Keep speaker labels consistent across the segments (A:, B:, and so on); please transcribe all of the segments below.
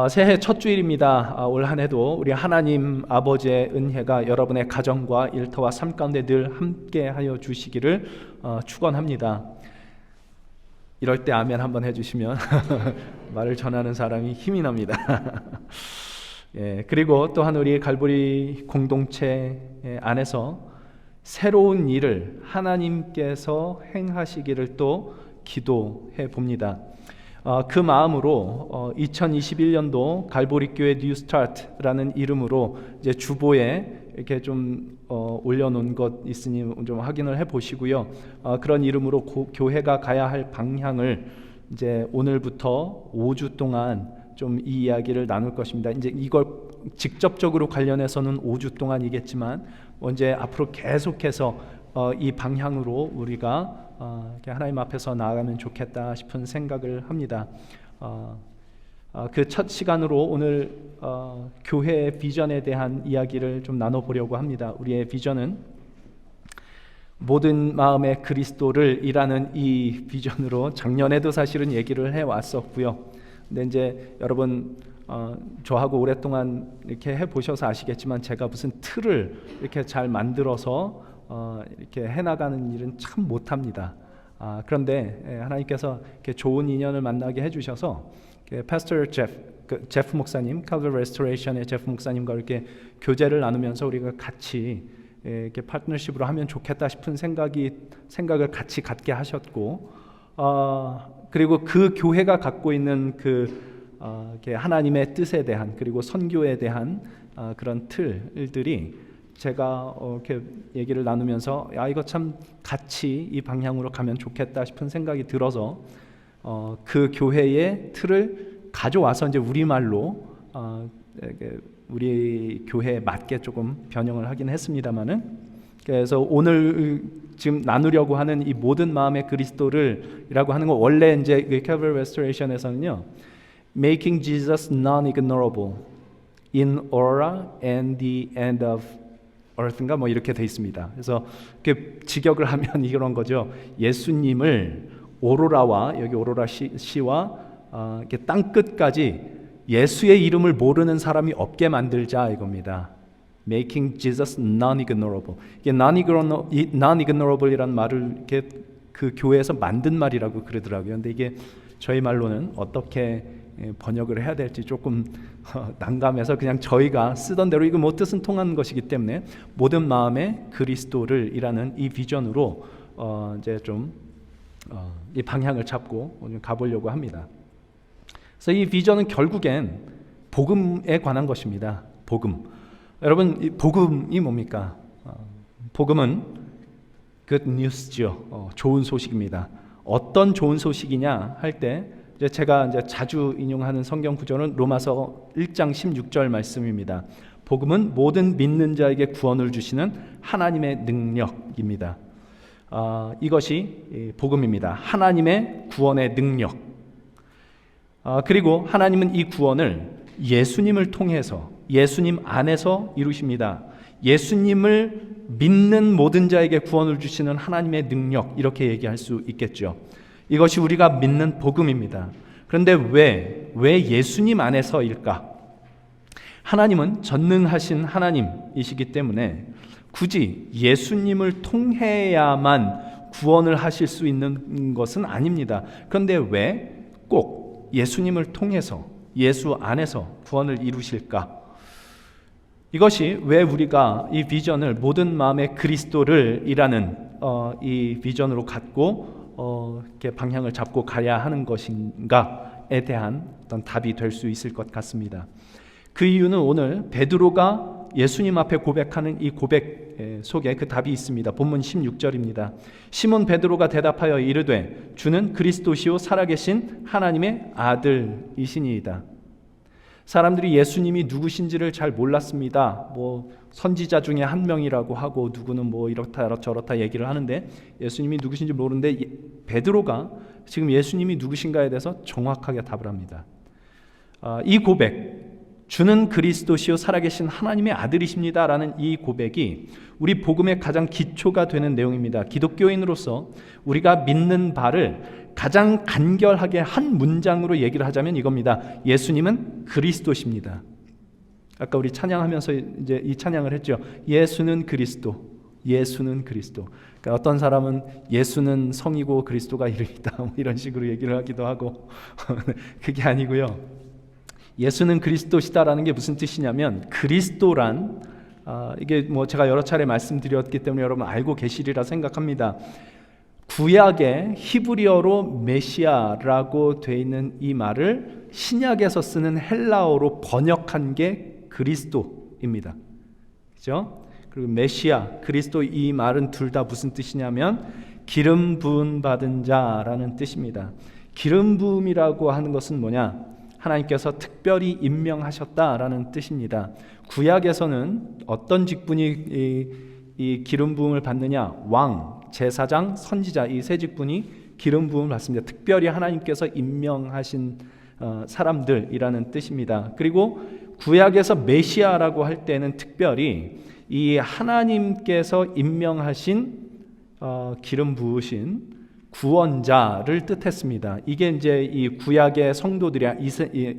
A: 새해 첫 주일입니다. 올 한 해도 우리 하나님 아버지의 은혜가 여러분의 가정과 일터와 삶 가운데 늘 함께하여 주시기를 축원합니다. 이럴 때 아멘 한번 해주시면 말을 전하는 사람이 힘이 납니다. 예, 그리고 또한 우리 갈보리 공동체 안에서 새로운 일을 하나님께서 행하시기를 또 기도해 봅니다. 그 마음으로 2021년도 갈보리 교회 뉴 스타트라는 이름으로 이제 주보에 이렇게 좀 올려놓은 것 있으니 좀 확인을 해 보시고요. 그런 이름으로 교회가 가야 할 방향을 이제 오늘부터 5주 동안 좀 이 이야기를 나눌 것입니다. 이제 이걸 직접적으로 관련해서는 5주 동안이겠지만 이제 앞으로 계속해서 이 방향으로 우리가 이렇게 하나님 앞에서 나아가면 좋겠다 싶은 생각을 합니다. 그 첫 시간으로 오늘 교회의 비전에 대한 이야기를 좀 나눠보려고 합니다. 우리의 비전은 모든 마음의 그리스도를 이라는 이 비전으로 작년에도 사실은 얘기를 해왔었고요. 근데 이제 여러분 저하고 오랫동안 이렇게 해보셔서 아시겠지만 제가 무슨 틀을 이렇게 잘 만들어서 이렇게 해나가는 일은 참 못합니다. 그런데 하나님께서 이렇게 좋은 인연을 만나게 해주셔서 파스터 제프 목사님, 칼버리 레스토레이션의 제프 목사님과 이렇게 교제를 나누면서 우리가 같이 이렇게 파트너십으로 하면 좋겠다 싶은 생각을 같이 갖게 하셨고, 그리고 그 교회가 갖고 있는 이렇게 하나님의 뜻에 대한 그리고 선교에 대한 그런 틀들이 제가 이렇게 얘기를 나누면서 이거 참 같이 이 방향으로 가면 좋겠다 싶은 생각이 들어서 그 교회의 틀을 가져와서 이제 우리말로 우리 교회에 맞게 조금 변형을 하긴 했습니다만은, 그래서 오늘 지금 나누려고 하는 이 모든 마음의 그리스도를이라고 하는 거 원래 이제 Calvary Restoration에서는요, Making Jesus non-ignorable in aura and the end of earth인가 뭐 이렇게 돼 있습니다. 그래서 이렇게 직역을 하면 이런 거죠. 예수님을 오로라와 여기 오로라 시와 이렇게 땅 끝까지 예수의 이름을 모르는 사람이 없게 만들자 이겁니다. Making Jesus non-ignorable. 이게 non-ignorable이라는 말을 이렇게 그 교회에서 만든 말이라고 그러더라고요. 근데 이게 저희 말로는 어떻게 번역을 해야 될지 조금 난감해서 그냥 저희가 쓰던 대로, 이거 뭐 뜻은 통하는 것이기 때문에 모든 마음의 그리스도를이라는 이 비전으로 이제 좀 이 방향을 잡고 가보려고 합니다. 그래서 이 비전은 결국엔 복음에 관한 것입니다. 복음. 여러분, 이 복음이 뭡니까? 복음은 good news죠. 좋은 소식입니다. 어떤 좋은 소식이냐 할 때 제가 이제 자주 인용하는 성경 구절은 로마서 1장 16절 말씀입니다. 복음은 모든 믿는 자에게 구원을 주시는 하나님의 능력입니다. 이것이 복음입니다. 하나님의 구원의 능력. 그리고 하나님은 이 구원을 예수님을 통해서, 예수님 안에서 이루십니다. 예수님을 믿는 모든 자에게 구원을 주시는 하나님의 능력, 이렇게 얘기할 수 있겠죠. 이것이 우리가 믿는 복음입니다. 그런데 왜 예수님 안에서일까? 하나님은 전능하신 하나님이시기 때문에 굳이 예수님을 통해야만 구원을 하실 수 있는 것은 아닙니다. 그런데 왜 꼭 예수님을 통해서, 예수 안에서 구원을 이루실까? 이것이 왜 우리가 이 비전을 모든 마음의 그리스도를 이라는 이 비전으로 갖고 이렇게 방향을 잡고 가야 하는 것인가에 대한 어떤 답이 될 수 있을 것 같습니다. 그 이유는 오늘 베드로가 예수님 앞에 고백하는 이 고백 속에 그 답이 있습니다. 본문 16절입니다. 시몬 베드로가 대답하여 이르되 주는 그리스도시요 살아계신 하나님의 아들이시니이다. 사람들이 예수님이 누구신지를 잘 몰랐습니다. 뭐 선지자 중에 한 명이라고 하고 누구는 뭐 이렇다 저렇다 얘기를 하는데 예수님이 누구신지 모르는데 베드로가 지금 예수님이 누구신가에 대해서 정확하게 답을 합니다. 이 고백, 주는 그리스도시요 살아계신 하나님의 아들이십니다라는 이 고백이 우리 복음의 가장 기초가 되는 내용입니다. 기독교인으로서 우리가 믿는 바를 가장 간결하게 한 문장으로 얘기를 하자면 이겁니다. 예수님은 그리스도십니다. 아까 우리 찬양하면서 이제 이 찬양을 했죠. 예수는 그리스도, 예수는 그리스도. 그러니까 어떤 사람은 예수는 성이고 그리스도가 이름이다, 뭐 이런 식으로 얘기를 하기도 하고 그게 아니고요. 예수는 그리스도시다라는 게 무슨 뜻이냐면 그리스도란 이게 뭐 제가 여러 차례 말씀드렸기 때문에 여러분 알고 계시리라 생각합니다. 구약의 히브리어로 메시아라고 돼 있는 이 말을 신약에서 쓰는 헬라어로 번역한 게 그리스도입니다. 그렇죠? 그리고 메시아, 그리스도 이 말은 둘 다 무슨 뜻이냐면 기름 부음 받은 자라는 뜻입니다. 기름 부음이라고 하는 것은 뭐냐? 하나님께서 특별히 임명하셨다라는 뜻입니다. 구약에서는 어떤 직분이 이 기름 부음을 받느냐? 왕, 제사장, 선지자 이 세 직분이 기름 부음을 받습니다. 특별히 하나님께서 임명하신 사람들이라는 뜻입니다. 그리고 구약에서 메시아라고 할 때는 특별히 이 하나님께서 임명하신 기름 부으신 구원자를 뜻했습니다. 이게 이제 이 구약의 성도들이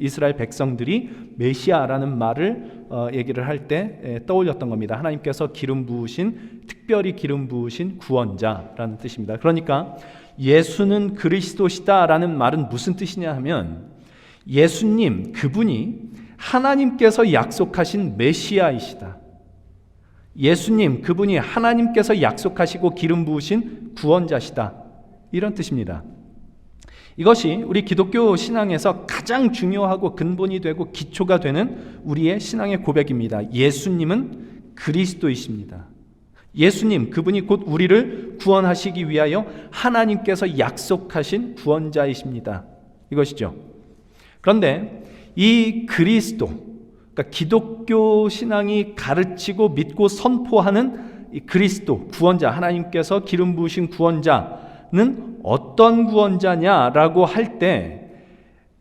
A: 이스라엘 백성들이 메시아라는 말을 얘기를 할 때 떠올렸던 겁니다. 하나님께서 기름 부으신, 특별히 기름 부으신 구원자라는 뜻입니다. 그러니까 예수는 그리스도시다라는 말은 무슨 뜻이냐 하면 예수님 그분이 하나님께서 약속하신 메시아이시다. 예수님 그분이 하나님께서 약속하시고 기름 부으신 구원자시다. 이런 뜻입니다. 이것이 우리 기독교 신앙에서 가장 중요하고 근본이 되고 기초가 되는 우리의 신앙의 고백입니다. 예수님은 그리스도이십니다. 예수님 그분이 곧 우리를 구원하시기 위하여 하나님께서 약속하신 구원자이십니다. 이것이죠. 그런데 이 그리스도, 그러니까 기독교 신앙이 가르치고 믿고 선포하는 이 그리스도, 구원자, 하나님께서 기름 부으신 구원자는 어떤 구원자냐라고 할 때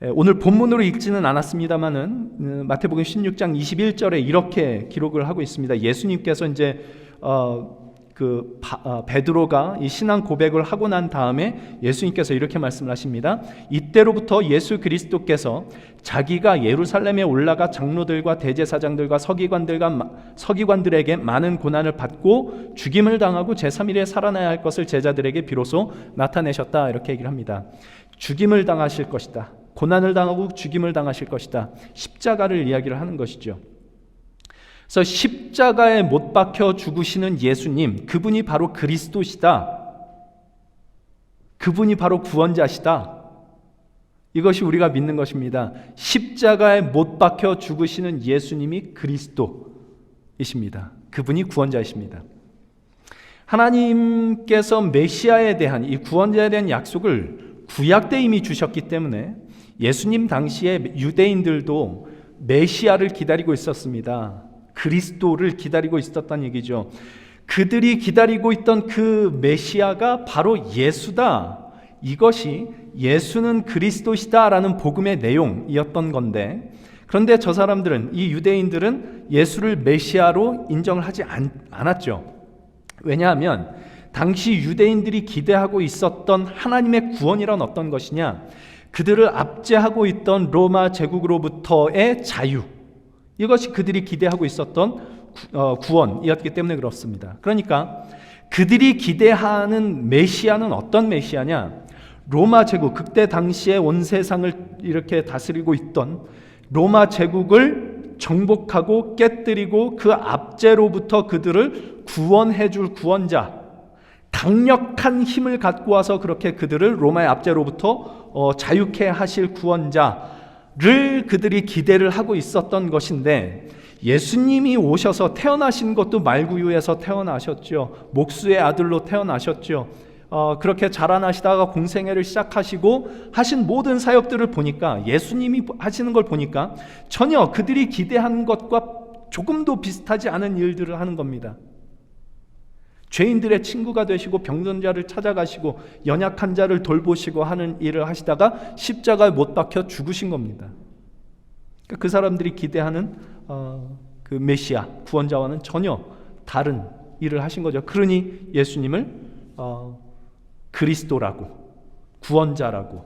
A: 오늘 본문으로 읽지는 않았습니다만은 마태복음 16장 21절에 이렇게 기록을 하고 있습니다. 예수님께서 이제 베드로가 이 신앙 고백을 하고 난 다음에 예수님께서 이렇게 말씀을 하십니다. 이때로부터 예수 그리스도께서 자기가 예루살렘에 올라가 장로들과 대제사장들과 서기관들에게 많은 고난을 받고 죽임을 당하고 제3일에 살아나야 할 것을 제자들에게 비로소 나타내셨다. 이렇게 얘기를 합니다. 죽임을 당하실 것이다. 고난을 당하고 죽임을 당하실 것이다. 십자가를 이야기를 하는 것이죠. 그래서 십자가에 못 박혀 죽으시는 예수님, 그분이 바로 그리스도시다. 그분이 바로 구원자시다. 이것이 우리가 믿는 것입니다. 십자가에 못 박혀 죽으시는 예수님이 그리스도이십니다. 그분이 구원자이십니다. 하나님께서 메시아에 대한 이 구원자에 대한 약속을 구약 때 이미 주셨기 때문에 예수님 당시에 유대인들도 메시아를 기다리고 있었습니다. 그리스도를 기다리고 있었다는 얘기죠. 그들이 기다리고 있던 그 메시아가 바로 예수다. 이것이 예수는 그리스도시다라는 복음의 내용이었던 건데, 그런데 저 사람들은, 이 유대인들은 예수를 메시아로 인정을 하지 않았죠. 왜냐하면 당시 유대인들이 기대하고 있었던 하나님의 구원이란 어떤 것이냐? 그들을 압제하고 있던 로마 제국으로부터의 자유, 이것이 그들이 기대하고 있었던 구원이었기 때문에 그렇습니다. 그러니까 그들이 기대하는 메시아는 어떤 메시아냐? 로마 제국, 그때 당시에 온 세상을 이렇게 다스리고 있던 로마 제국을 정복하고 깨뜨리고 그 압제로부터 그들을 구원해 줄 구원자, 강력한 힘을 갖고 와서 그렇게 그들을 로마의 압제로부터 자유케 하실 구원자를 그들이 기대를 하고 있었던 것인데, 예수님이 오셔서 태어나신 것도 말구유에서 태어나셨죠. 목수의 아들로 태어나셨죠. 그렇게 자라나시다가 공생애를 시작하시고 하신 모든 사역들을 보니까, 예수님이 하시는 걸 보니까 전혀 그들이 기대한 것과 조금도 비슷하지 않은 일들을 하는 겁니다. 죄인들의 친구가 되시고 병든 자를 찾아가시고 연약한 자를 돌보시고 하는 일을 하시다가 십자가에 못 박혀 죽으신 겁니다. 그러니까 그 사람들이 기대하는 그 메시아, 구원자와는 전혀 다른 일을 하신 거죠. 그러니 예수님을 그리스도라고, 구원자라고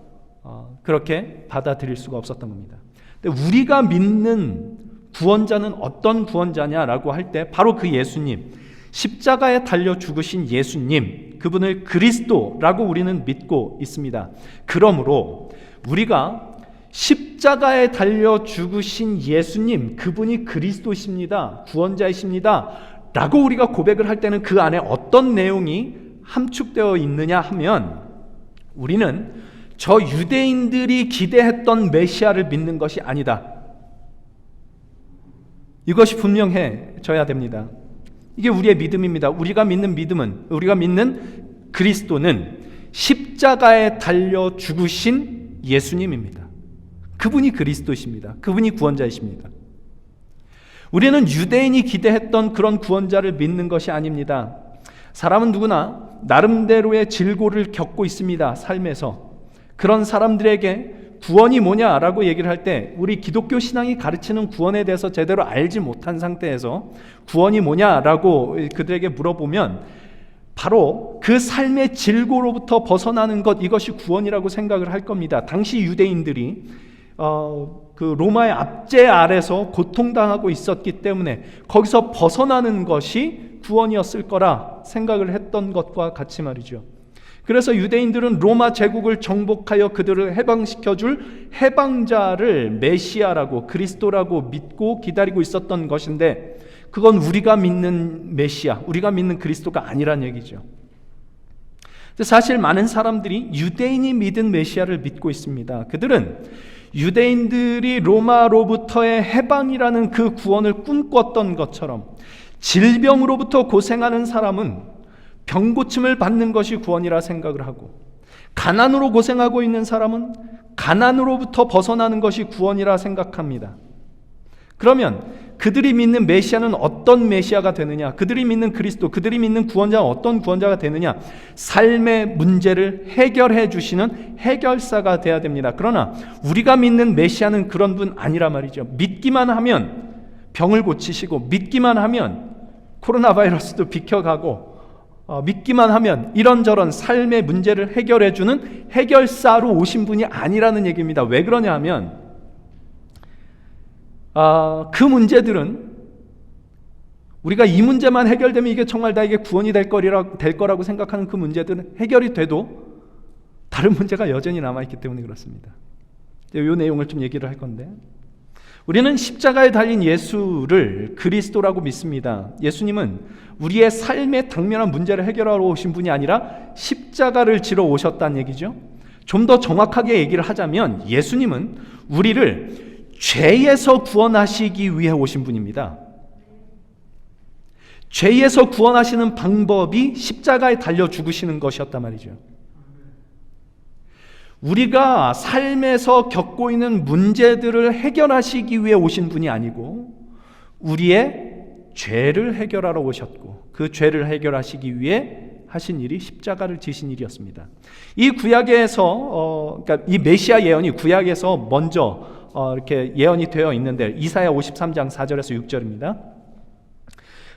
A: 그렇게 받아들일 수가 없었던 겁니다. 근데 우리가 믿는 구원자는 어떤 구원자냐라고 할 때 바로 그 예수님, 십자가에 달려 죽으신 예수님, 그분을 그리스도라고 우리는 믿고 있습니다. 그러므로 우리가 십자가에 달려 죽으신 예수님, 그분이 그리스도십니다, 구원자이십니다 라고 우리가 고백을 할 때는 그 안에 어떤 내용이 함축되어 있느냐 하면, 우리는 저 유대인들이 기대했던 메시아를 믿는 것이 아니다, 이것이 분명해져야 됩니다. 이게 우리의 믿음입니다. 우리가 믿는 믿음은, 우리가 믿는 그리스도는 십자가에 달려 죽으신 예수님입니다. 그분이 그리스도십니다. 그분이 구원자이십니다. 우리는 유대인이 기대했던 그런 구원자를 믿는 것이 아닙니다. 사람은 누구나 나름대로의 질고를 겪고 있습니다. 삶에서. 그런 사람들에게 구원이 뭐냐라고 얘기를 할 때, 우리 기독교 신앙이 가르치는 구원에 대해서 제대로 알지 못한 상태에서 구원이 뭐냐라고 그들에게 물어보면 바로 그 삶의 질고로부터 벗어나는 것, 이것이 구원이라고 생각을 할 겁니다. 당시 유대인들이 그 로마의 압제 아래서 고통당하고 있었기 때문에 거기서 벗어나는 것이 구원이었을 거라 생각을 했던 것과 같이 말이죠. 그래서 유대인들은 로마 제국을 정복하여 그들을 해방시켜줄 해방자를 메시아라고, 그리스도라고 믿고 기다리고 있었던 것인데, 그건 우리가 믿는 메시아, 우리가 믿는 그리스도가 아니란 얘기죠. 사실 많은 사람들이 유대인이 믿은 메시아를 믿고 있습니다. 그들은 유대인들이 로마로부터의 해방이라는 그 구원을 꿈꿨던 것처럼, 질병으로부터 고생하는 사람은 병고침을 받는 것이 구원이라 생각을 하고, 가난으로 고생하고 있는 사람은 가난으로부터 벗어나는 것이 구원이라 생각합니다. 그러면 그들이 믿는 메시아는 어떤 메시아가 되느냐? 그들이 믿는 그리스도, 그들이 믿는 구원자는 어떤 구원자가 되느냐? 삶의 문제를 해결해 주시는 해결사가 돼야 됩니다. 그러나 우리가 믿는 메시아는 그런 분 아니라 말이죠. 믿기만 하면 병을 고치시고, 믿기만 하면 코로나 바이러스도 비켜가고, 믿기만 하면 이런저런 삶의 문제를 해결해 주는 해결사로 오신 분이 아니라는 얘기입니다. 왜 그러냐 하면 그 문제들은 우리가 이 문제만 해결되면 이게 정말 나에게 구원이 될 거라고 생각하는 그 문제들은 해결이 돼도 다른 문제가 여전히 남아있기 때문에 그렇습니다. 이 내용을 좀 얘기를 할 건데, 우리는 십자가에 달린 예수를 그리스도라고 믿습니다. 예수님은 우리의 삶의 당면한 문제를 해결하러 오신 분이 아니라 십자가를 지러 오셨다는 얘기죠. 좀 더 정확하게 얘기를 하자면 예수님은 우리를 죄에서 구원하시기 위해 오신 분입니다. 죄에서 구원하시는 방법이 십자가에 달려 죽으시는 것이었단 말이죠. 우리가 삶에서 겪고 있는 문제들을 해결하시기 위해 오신 분이 아니고 우리의 죄를 해결하러 오셨고, 그 죄를 해결하시기 위해 하신 일이 십자가를 지신 일이었습니다. 이 구약에서 그러니까 이 메시아 예언이 구약에서 먼저 이렇게 예언이 되어 있는데, 이사야 53장 4절에서 6절입니다.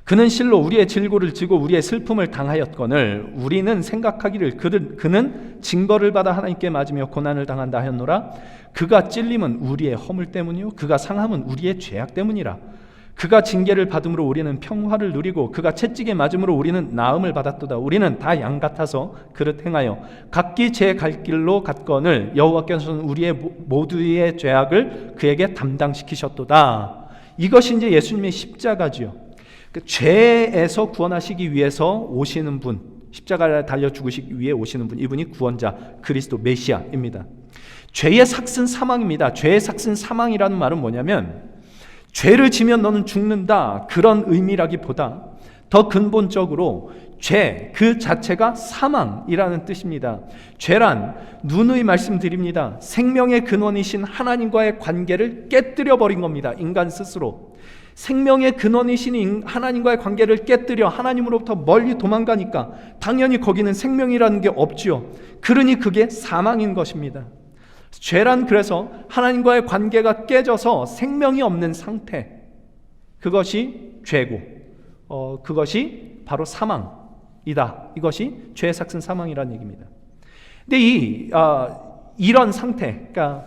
A: 그는 실로 우리의 질고를 지고 우리의 슬픔을 당하였거늘 우리는 생각하기를 그는 징벌을 받아 하나님께 맞으며 고난을 당한다 하였노라. 그가 찔림은 우리의 허물 때문이요 그가 상함은 우리의 죄악 때문이라. 그가 징계를 받음으로 우리는 평화를 누리고 그가 채찍에 맞음으로 우리는 나음을 받았도다. 우리는 다 양 같아서 그릇 행하여 각기 제 갈 길로 갔거늘 여호와께서는 우리의 모두의 죄악을 그에게 담당시키셨도다. 이것이 이제 예수님의 십자가지요. 죄에서 구원하시기 위해서 오시는 분, 십자가에 달려 죽으시기 위해 오시는 분, 이분이 구원자, 그리스도, 메시아입니다. 죄의 삭은 사망입니다. 죄의 삭은 사망이라는 말은 뭐냐면, 죄를 지면 너는 죽는다, 그런 의미라기보다 더 근본적으로 죄 그 자체가 사망이라는 뜻입니다. 죄란 누누이 말씀드립니다. 생명의 근원이신 하나님과의 관계를 깨뜨려 버린 겁니다. 인간 스스로. 생명의 근원이신 하나님과의 관계를 깨뜨려 하나님으로부터 멀리 도망가니까 당연히 거기는 생명이라는 게 없지요. 그러니 그게 사망인 것입니다. 죄란 그래서 하나님과의 관계가 깨져서 생명이 없는 상태, 그것이 죄고 그것이 바로 사망이다. 이것이 죄의 삭슨 사망이라는 얘기입니다. 근데 이런 상태, 그러니까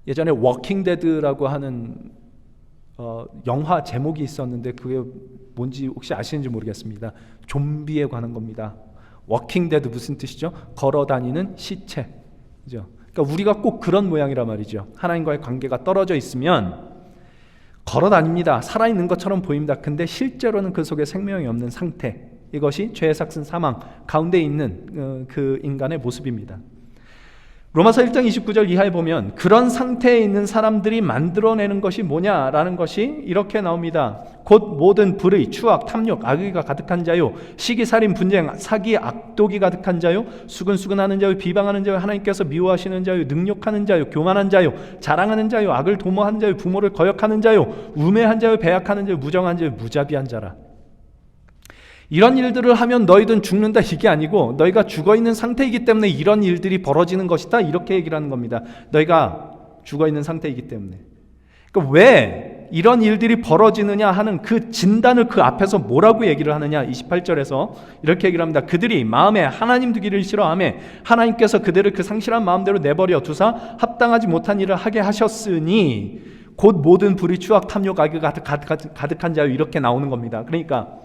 A: 예전에 워킹 데드라고 하는 영화 제목이 있었는데 그게 뭔지 혹시 아시는지 모르겠습니다. 좀비에 관한 겁니다. 워킹 데드 무슨 뜻이죠? 걸어다니는 시체. 그죠? 그러니까 우리가 꼭 그런 모양이란 말이죠. 하나님과의 관계가 떨어져 있으면 걸어다닙니다. 살아있는 것처럼 보입니다. 근데 실제로는 그 속에 생명이 없는 상태, 이것이 죄의 삭슨 사망 가운데 있는 그 인간의 모습입니다. 로마서 1장 29절 이하에 보면 그런 상태에 있는 사람들이 만들어내는 것이 뭐냐라는 것이 이렇게 나옵니다. 곧 모든 불의, 추악, 탐욕, 악의가 가득한 자요, 시기, 살인, 분쟁, 사기, 악독이 가득한 자요, 수근수근하는 자요, 비방하는 자요, 하나님께서 미워하시는 자요, 능욕하는 자요, 교만한 자요, 자랑하는 자요, 악을 도모하는 자요, 부모를 거역하는 자요, 우매한 자요, 배약하는 자요, 무정한 자요, 무자비한 자라. 이런 일들을 하면 너희들은 죽는다, 이게 아니고 너희가 죽어있는 상태이기 때문에 이런 일들이 벌어지는 것이다, 이렇게 얘기를 하는 겁니다. 너희가 죽어있는 상태이기 때문에. 그러니까 왜 이런 일들이 벌어지느냐 하는 그 진단을 그 앞에서 뭐라고 얘기를 하느냐. 28절에서 이렇게 얘기를 합니다. 그들이 마음에 하나님 두기를 싫어하며 하나님께서 그들을 그 상실한 마음대로 내버려 두사 합당하지 못한 일을 하게 하셨으니 곧 모든 불의, 추악, 탐욕, 악의가 가득한 자요, 이렇게 나오는 겁니다. 그러니까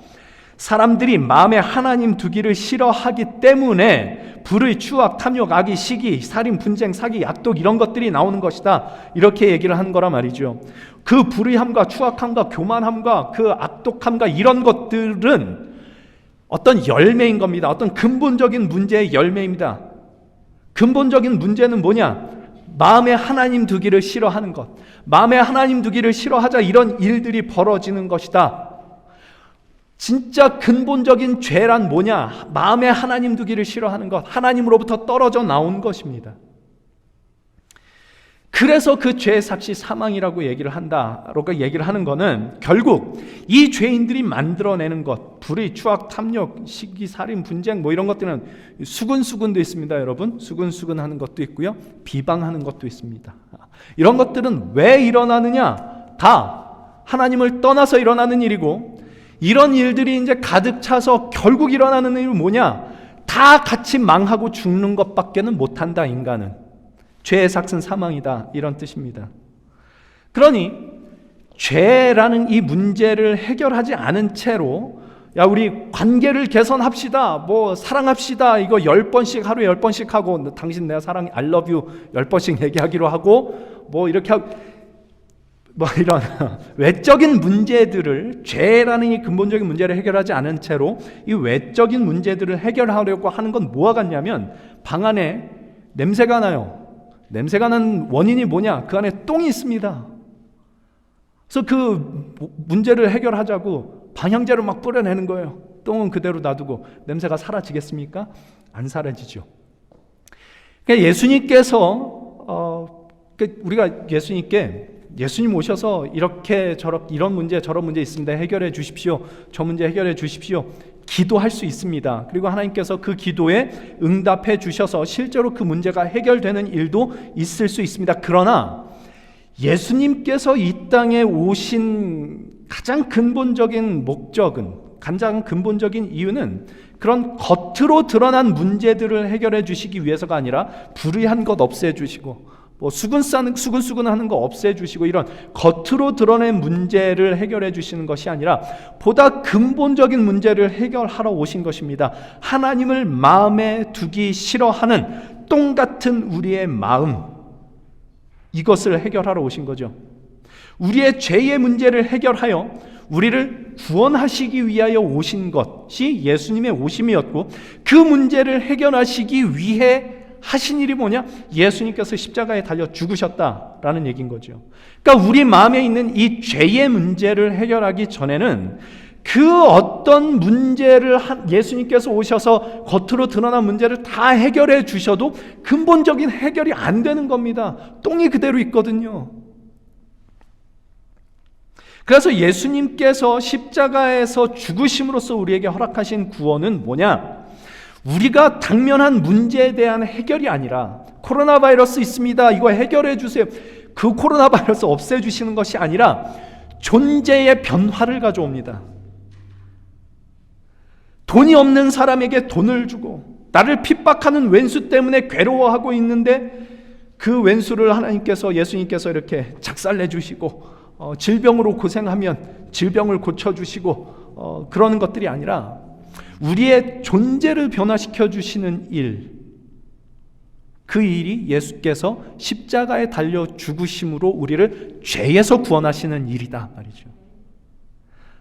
A: 사람들이 마음에 하나님 두기를 싫어하기 때문에 불의, 추악, 탐욕, 악의, 시기, 살인, 분쟁, 사기, 악독 이런 것들이 나오는 것이다, 이렇게 얘기를 한 거란 말이죠. 그 불의함과 추악함과 교만함과 그 악독함과 이런 것들은 어떤 열매인 겁니다. 어떤 근본적인 문제의 열매입니다. 근본적인 문제는 뭐냐? 마음에 하나님 두기를 싫어하는 것, 마음에 하나님 두기를 싫어하자 이런 일들이 벌어지는 것이다. 진짜 근본적인 죄란 뭐냐? 마음에 하나님 두기를 싫어하는 것, 하나님으로부터 떨어져 나온 것입니다. 그래서 그 죄의 삭시 사망이라고 얘기를 한다라고 얘기를 하는 것은 결국 이 죄인들이 만들어내는 것, 불의, 추악, 탐욕, 시기, 살인, 분쟁 뭐 이런 것들은 수근수근도 있습니다. 여러분, 수근수근하는 것도 있고요, 비방하는 것도 있습니다. 이런 것들은 왜 일어나느냐? 다 하나님을 떠나서 일어나는 일이고, 이런 일들이 이제 가득 차서 결국 일어나는 일은 뭐냐? 다 같이 망하고 죽는 것밖에는 못한다, 인간은. 죄의 삭슨 사망이다, 이런 뜻입니다. 그러니 죄라는 이 문제를 해결하지 않은 채로 야, 우리 관계를 개선합시다, 뭐 사랑합시다, 이거 10번씩 하루에 10번씩 하고 당신 내가 사랑해, I love you 10번씩 얘기하기로 하고 뭐 이렇게 하고 뭐 이런 외적인 문제들을, 죄라는 이 근본적인 문제를 해결하지 않은 채로 이 외적인 문제들을 해결하려고 하는 건 뭐와 같냐면 방 안에 냄새가 나요. 냄새가 난 원인이 뭐냐? 그 안에 똥이 있습니다. 그래서 그 문제를 해결하자고 방향제를 막 뿌려내는 거예요. 똥은 그대로 놔두고 냄새가 사라지겠습니까? 안 사라지죠. 그러니까 예수님께서 우리가 예수님 오셔서 이렇게 이런 문제 저런 문제 있습니다, 해결해 주십시오, 저 문제 해결해 주십시오, 기도할 수 있습니다. 그리고 하나님께서 그 기도에 응답해 주셔서 실제로 그 문제가 해결되는 일도 있을 수 있습니다. 그러나 예수님께서 이 땅에 오신 가장 근본적인 목적은, 가장 근본적인 이유는 그런 겉으로 드러난 문제들을 해결해 주시기 위해서가 아니라 불의한 것 없애주시고 뭐 수근수근하는 거 없애주시고 이런 겉으로 드러낸 문제를 해결해 주시는 것이 아니라 보다 근본적인 문제를 해결하러 오신 것입니다. 하나님을 마음에 두기 싫어하는 똥 같은 우리의 마음, 이것을 해결하러 오신 거죠. 우리의 죄의 문제를 해결하여 우리를 구원하시기 위하여 오신 것이 예수님의 오심이었고, 그 문제를 해결하시기 위해 하신 일이 뭐냐? 예수님께서 십자가에 달려 죽으셨다라는 얘기인 거죠. 그러니까 우리 마음에 있는 이 죄의 문제를 해결하기 전에는 그 어떤 문제를 예수님께서 오셔서 겉으로 드러난 문제를 다 해결해 주셔도 근본적인 해결이 안 되는 겁니다. 똥이 그대로 있거든요. 그래서 예수님께서 십자가에서 죽으심으로써 우리에게 허락하신 구원은 뭐냐? 우리가 당면한 문제에 대한 해결이 아니라 코로나 바이러스 있습니다. 이거 해결해 주세요. 그 코로나 바이러스 없애주시는 것이 아니라 존재의 변화를 가져옵니다. 돈이 없는 사람에게 돈을 주고, 나를 핍박하는 왼수 때문에 괴로워하고 있는데 그 왼수를 하나님께서, 예수님께서 이렇게 작살내 주시고, 질병으로 고생하면 질병을 고쳐주시고, 그러는 것들이 아니라 우리의 존재를 변화시켜 주시는 일, 그 일이 예수께서 십자가에 달려 죽으심으로 우리를 죄에서 구원하시는 일이다 말이죠.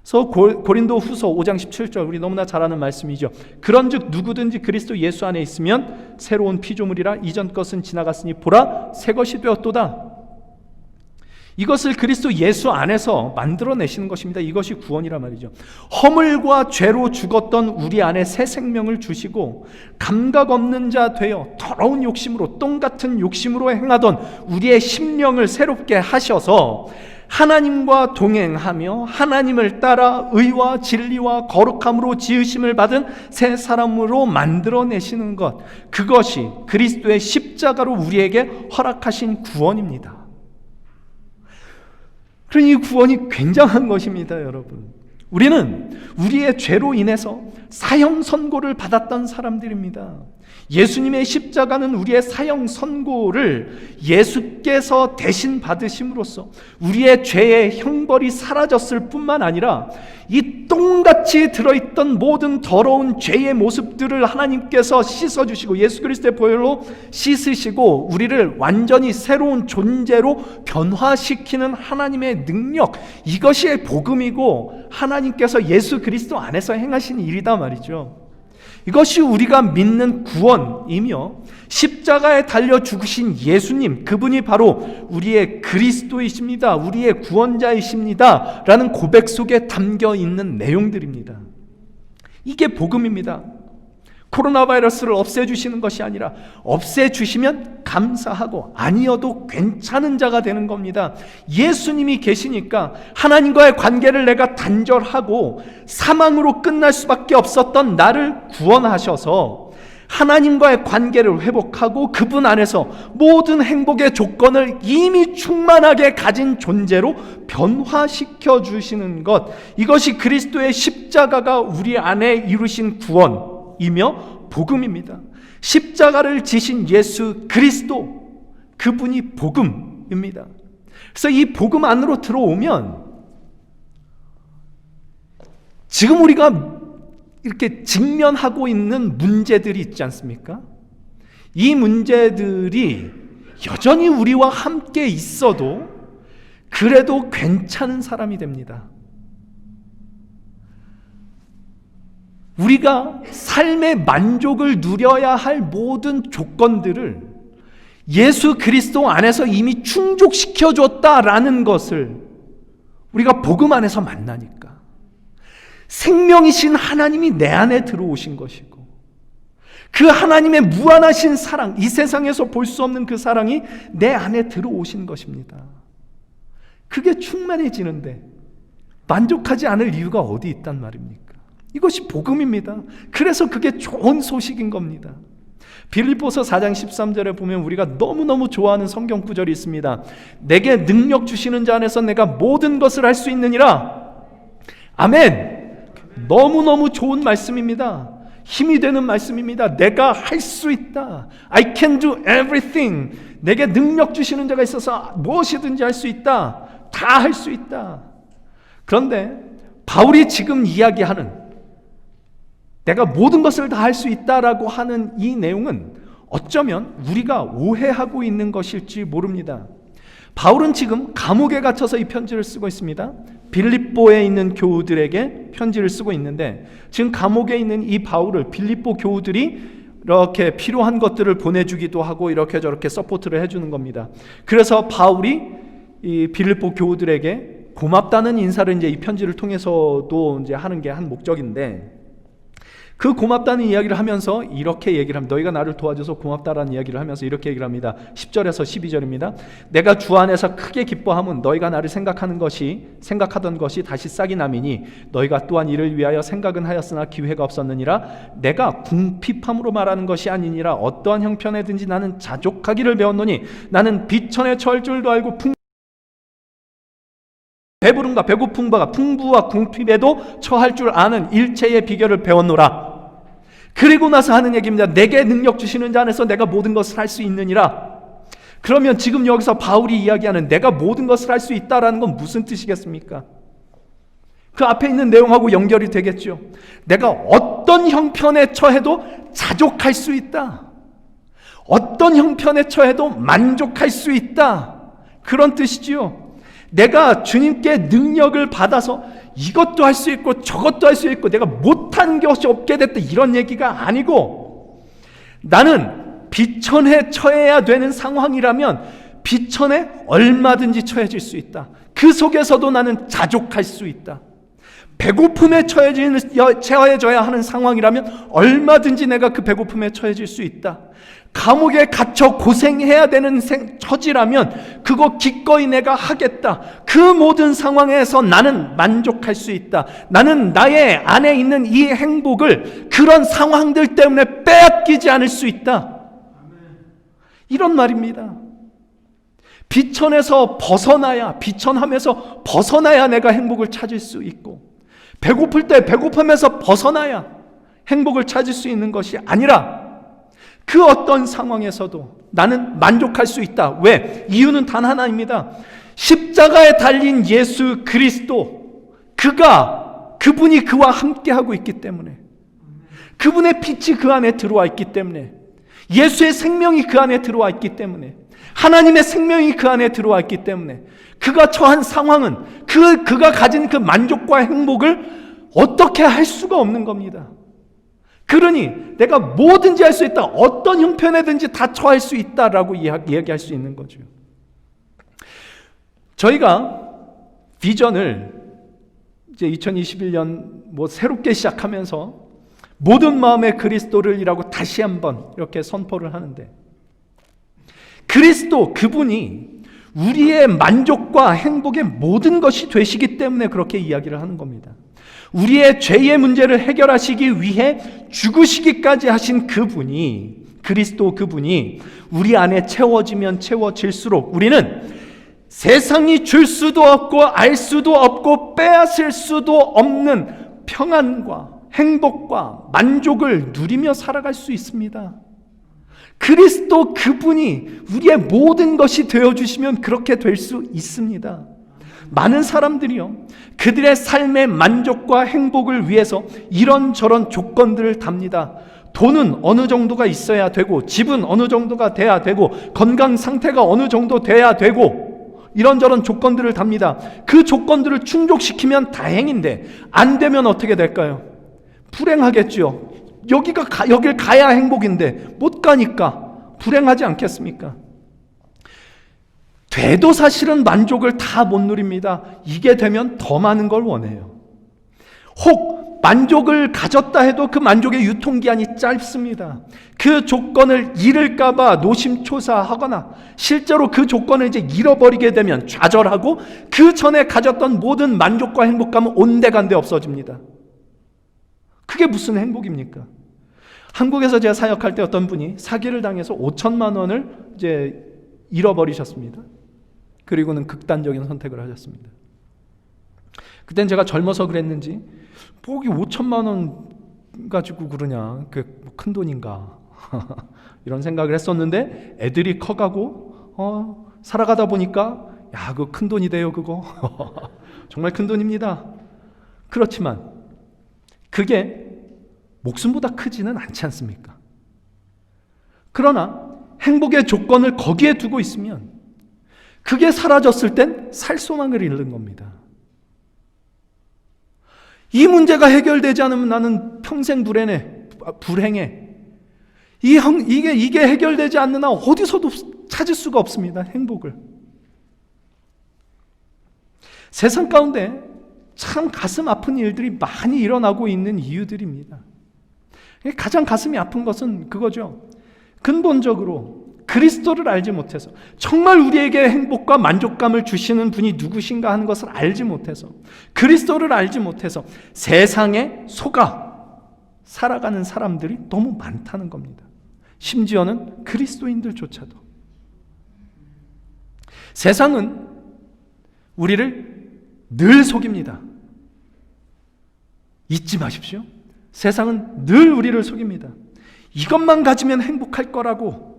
A: 그래서 고린도 후서 5장 17절, 우리 너무나 잘 아는 말씀이죠. 그런즉 누구든지 그리스도 예수 안에 있으면 새로운 피조물이라, 이전 것은 지나갔으니 보라 새 것이 되었도다. 이것을 그리스도 예수 안에서 만들어내시는 것입니다. 이것이 구원이란 말이죠. 허물과 죄로 죽었던 우리 안에 새 생명을 주시고, 감각 없는 자 되어 더러운 욕심으로, 똥 같은 욕심으로 행하던 우리의 심령을 새롭게 하셔서 하나님과 동행하며 하나님을 따라 의와 진리와 거룩함으로 지으심을 받은 새 사람으로 만들어내시는 것, 그것이 그리스도의 십자가로 우리에게 허락하신 구원입니다. 그러니 이 구원이 굉장한 것입니다, 여러분. 우리는 우리의 죄로 인해서 사형 선고를 받았던 사람들입니다. 예수님의 십자가는 우리의 사형 선고를 예수께서 대신 받으심으로써 우리의 죄의 형벌이 사라졌을 뿐만 아니라 이 똥같이 들어있던 모든 더러운 죄의 모습들을 하나님께서 씻어주시고, 예수 그리스도의 보혈로 씻으시고 우리를 완전히 새로운 존재로 변화시키는 하나님의 능력, 이것이 복음이고 하나님께서 예수 그리스도 안에서 행하신 일이다 말이죠. 이것이 우리가 믿는 구원이며, 십자가에 달려 죽으신 예수님, 그분이 바로 우리의 그리스도이십니다, 우리의 구원자이십니다 라는 고백 속에 담겨 있는 내용들입니다. 이게 복음입니다. 코로나 바이러스를 없애주시는 것이 아니라 없애주시면 감사하고 아니어도 괜찮은 자가 되는 겁니다. 예수님이 계시니까 하나님과의 관계를 내가 단절하고 사망으로 끝날 수밖에 없었던 나를 구원하셔서 하나님과의 관계를 회복하고 그분 안에서 모든 행복의 조건을 이미 충만하게 가진 존재로 변화시켜 주시는 것, 이것이 그리스도의 십자가가 우리 안에 이루신 구원 이며 복음입니다. 십자가를 지신 예수 그리스도, 그분이 복음입니다. 그래서 이 복음 안으로 들어오면 지금 우리가 이렇게 직면하고 있는 문제들이 있지 않습니까? 이 문제들이 여전히 우리와 함께 있어도 그래도 괜찮은 사람이 됩니다. 우리가 삶의 만족을 누려야 할 모든 조건들을 예수 그리스도 안에서 이미 충족시켜 줬다라는 것을 우리가 복음 안에서 만나니까, 생명이신 하나님이 내 안에 들어오신 것이고, 그 하나님의 무한하신 사랑, 이 세상에서 볼 수 없는 그 사랑이 내 안에 들어오신 것입니다. 그게 충만해지는데 만족하지 않을 이유가 어디 있단 말입니까? 이것이 복음입니다. 그래서 그게 좋은 소식인 겁니다. 빌립보서 4장 13절에 보면 우리가 너무너무 좋아하는 성경 구절이 있습니다. 내게 능력 주시는 자 안에서 내가 모든 것을 할 수 있느니라. 아멘. 너무너무 좋은 말씀입니다. 힘이 되는 말씀입니다. 내가 할 수 있다. I can do everything. 내게 능력 주시는 자가 있어서 무엇이든지 할 수 있다. 다 할 수 있다. 그런데 바울이 지금 이야기하는 내가 모든 것을 다 할 수 있다라고 하는 이 내용은 어쩌면 우리가 오해하고 있는 것일지 모릅니다. 바울은 지금 감옥에 갇혀서 이 편지를 쓰고 있습니다. 빌립보에 있는 교우들에게 편지를 쓰고 있는데, 지금 감옥에 있는 이 바울을 빌립보 교우들이 이렇게 필요한 것들을 보내주기도 하고 이렇게 저렇게 서포트를 해주는 겁니다. 그래서 바울이 이 빌립보 교우들에게 고맙다는 인사를 이제 이 편지를 통해서도 이제 하는 게 한 목적인데, 그 고맙다는 이야기를 하면서 이렇게 얘기를 합니다. 너희가 나를 도와줘서 고맙다라는 이야기를 하면서 이렇게 얘기를 합니다. 10절에서 12절입니다. 내가 주 안에서 크게 기뻐함은 너희가 나를 생각하던 것이 다시 싹이 남이니 너희가 또한 이를 위하여 생각은 하였으나 기회가 없었느니라. 내가 궁핍함으로 말하는 것이 아니니라. 어떠한 형편에든지 나는 자족하기를 배웠노니 나는 비천에 처할 줄도 알고 배부름과 배고픔과 풍부와 궁핍에도 처할 줄 아는 일체의 비결을 배웠노라. 그리고 나서 하는 얘기입니다. 내게 능력 주시는 자 안에서 내가 모든 것을 할 수 있느니라. 그러면 지금 여기서 바울이 이야기하는 내가 모든 것을 할 수 있다라는 건 무슨 뜻이겠습니까? 그 앞에 있는 내용하고 연결이 되겠죠. 내가 어떤 형편에 처해도 자족할 수 있다. 어떤 형편에 처해도 만족할 수 있다. 그런 뜻이지요. 내가 주님께 능력을 받아서 이것도 할 수 있고 저것도 할 수 있고 내가 못하는 것이 없게 됐다 이런 얘기가 아니고, 나는 비천에 처해야 되는 상황이라면 비천에 얼마든지 처해질 수 있다. 그 속에서도 나는 자족할 수 있다. 배고픔에 처해져야 하는 상황이라면 얼마든지 내가 그 배고픔에 처해질 수 있다. 감옥에 갇혀 고생해야 되는 처지라면 그거 기꺼이 내가 하겠다. 그 모든 상황에서 나는 만족할 수 있다. 나는 나의 안에 있는 이 행복을 그런 상황들 때문에 빼앗기지 않을 수 있다. 이런 말입니다. 비천에서 벗어나야, 비천함에서 벗어나야 내가 행복을 찾을 수 있고, 배고플 때 배고픔에서 벗어나야 행복을 찾을 수 있는 것이 아니라 그 어떤 상황에서도 나는 만족할 수 있다. 왜? 이유는 단 하나입니다. 십자가에 달린 예수 그리스도, 그분이 그와 함께하고 있기 때문에, 그분의 빛이 그 안에 들어와 있기 때문에, 예수의 생명이 그 안에 들어와 있기 때문에, 하나님의 생명이 그 안에 들어와 있기 때문에 그가 처한 상황은 그가 가진 그 만족과 행복을 어떻게 할 수가 없는 겁니다. 그러니 내가 뭐든지 할 수 있다. 어떤 형편에든지 다 처할 수 있다라고 이야기할 수 있는 거죠. 저희가 비전을 이제 2021년 새롭게 시작하면서 모든 마음의 그리스도를 이라고 다시 한번 이렇게 선포를 하는데, 그리스도 그분이 우리의 만족과 행복의 모든 것이 되시기 때문에 그렇게 이야기를 하는 겁니다. 우리의 죄의 문제를 해결하시기 위해 죽으시기까지 하신 그분이, 그리스도 그분이 우리 안에 채워지면 채워질수록 우리는 세상이 줄 수도 없고 알 수도 없고 빼앗을 수도 없는 평안과 행복과 만족을 누리며 살아갈 수 있습니다. 그리스도 그분이 우리의 모든 것이 되어주시면 그렇게 될 수 있습니다. 많은 사람들이요, 그들의 삶의 만족과 행복을 위해서 이런저런 조건들을 답니다. 돈은 어느 정도가 있어야 되고, 집은 어느 정도가 돼야 되고, 건강 상태가 어느 정도 돼야 되고, 이런저런 조건들을 답니다. 그 조건들을 충족시키면 다행인데 안 되면 어떻게 될까요? 불행하겠죠. 여길 가야 행복인데 못 가니까 불행하지 않겠습니까? 돼도 사실은 만족을 다 못 누립니다. 이게 되면 더 많은 걸 원해요. 혹 만족을 가졌다 해도 그 만족의 유통기한이 짧습니다. 그 조건을 잃을까봐 노심초사하거나 실제로 그 조건을 이제 잃어버리게 되면 좌절하고 그 전에 가졌던 모든 만족과 행복감은 온데간데 없어집니다. 그게 무슨 행복입니까? 한국에서 제가 사역할 때 어떤 분이 사기를 당해서 5천만 원을 이제 잃어버리셨습니다. 그리고는 극단적인 선택을 하셨습니다. 그땐 제가 젊어서 그랬는지 뭐 5천만 원 가지고 그러냐, 그 큰 돈인가 이런 생각을 했었는데, 애들이 커가고 살아가다 보니까 야, 그거 큰 돈이 돼요. 그거 정말 큰 돈입니다. 그렇지만 그게 목숨보다 크지는 않지 않습니까? 그러나 행복의 조건을 거기에 두고 있으면 그게 사라졌을 땐 살 소망을 잃는 겁니다. 이 문제가 해결되지 않으면 나는 평생 불행해. 이게 해결되지 않는 한 어디서도 찾을 수가 없습니다. 행복을. 세상 가운데 참 가슴 아픈 일들이 많이 일어나고 있는 이유들입니다. 가장 가슴이 아픈 것은 그거죠. 근본적으로 그리스도를 알지 못해서, 정말 우리에게 행복과 만족감을 주시는 분이 누구신가 하는 것을 알지 못해서, 그리스도를 알지 못해서 세상에 속아 살아가는 사람들이 너무 많다는 겁니다. 심지어는 그리스도인들조차도. 세상은 우리를 늘 속입니다. 잊지 마십시오. 세상은 늘 우리를 속입니다. 이것만 가지면 행복할 거라고,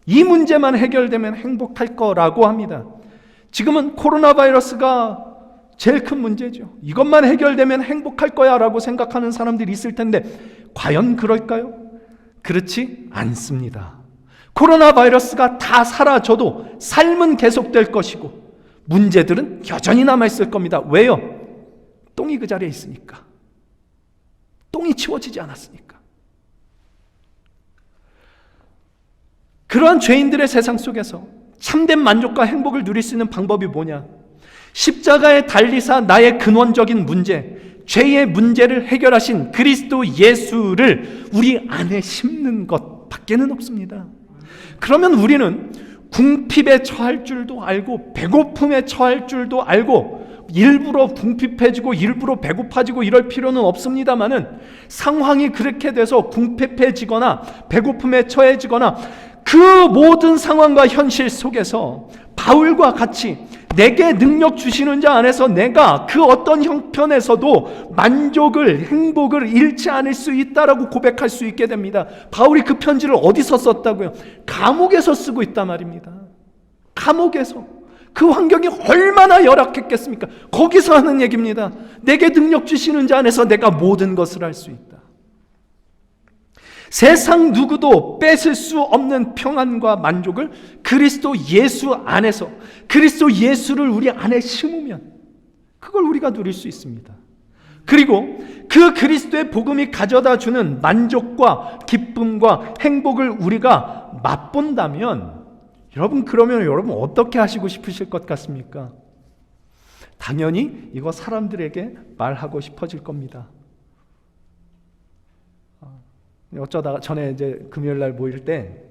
A: 이 문제만 해결되면 행복할 거라고 합니다. 지금은 코로나 바이러스가 제일 큰 문제죠. 이것만 해결되면 행복할 거야 라고 생각하는 사람들이 있을 텐데 과연 그럴까요? 그렇지 않습니다. 코로나 바이러스가 다 사라져도 삶은 계속될 것이고 문제들은 여전히 남아있을 겁니다. 왜요? 똥이 그 자리에 있으니까. 똥이 치워지지 않았으니까. 그러한 죄인들의 세상 속에서 참된 만족과 행복을 누릴 수 있는 방법이 뭐냐? 십자가에 달리사 나의 근원적인 문제, 죄의 문제를 해결하신 그리스도 예수를 우리 안에 심는 것 밖에는 없습니다. 그러면 우리는 궁핍에 처할 줄도 알고 배고픔에 처할 줄도 알고 일부러 궁핍해지고 일부러 배고파지고 이럴 필요는 없습니다마는 상황이 그렇게 돼서 궁핍해지거나 배고픔에 처해지거나 그 모든 상황과 현실 속에서 바울과 같이 내게 능력 주시는 자 안에서 내가 그 어떤 형편에서도 만족을, 행복을 잃지 않을 수 있다라고 고백할 수 있게 됩니다. 바울이 그 편지를 어디서 썼다고요? 감옥에서 쓰고 있단 말입니다. 감옥에서. 그 환경이 얼마나 열악했겠습니까? 거기서 하는 얘기입니다. 내게 능력 주시는 자 안에서 내가 모든 것을 할 수 있다. 세상 누구도 뺏을 수 없는 평안과 만족을 그리스도 예수 안에서, 그리스도 예수를 우리 안에 심으면 그걸 우리가 누릴 수 있습니다. 그리고 그 그리스도의 복음이 가져다 주는 만족과 기쁨과 행복을 우리가 맛본다면 그러면 여러분 어떻게 하시고 싶으실 것 같습니까? 당연히 이거 사람들에게 말하고 싶어질 겁니다. 어쩌다가 전에 이제 금요일 날 모일 때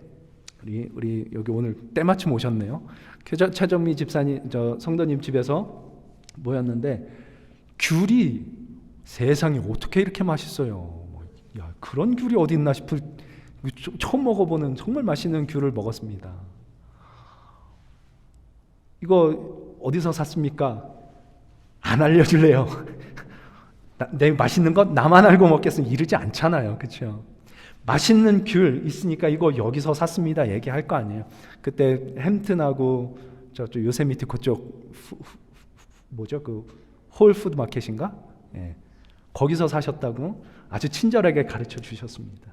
A: 우리 여기 오늘 때마침 오셨네요. 최정미 집사님, 성도님 집에서 모였는데 귤이 세상에 어떻게 이렇게 맛있어요? 야, 그런 귤이 어디 있나 싶을 처음 먹어보는 정말 맛있는 귤을 먹었습니다. 이거 어디서 샀습니까? 안 알려줄래요? 내 맛있는 거 나만 알고 먹겠으면 이러지 않잖아요, 그렇죠? 맛있는 귤 있으니까 이거 여기서 샀습니다 얘기할 거 아니에요. 그때 햄튼하고 저쪽 요세미티 그쪽 뭐죠? 그 홀푸드 마켓인가? 예. 거기서 사셨다고 아주 친절하게 가르쳐 주셨습니다.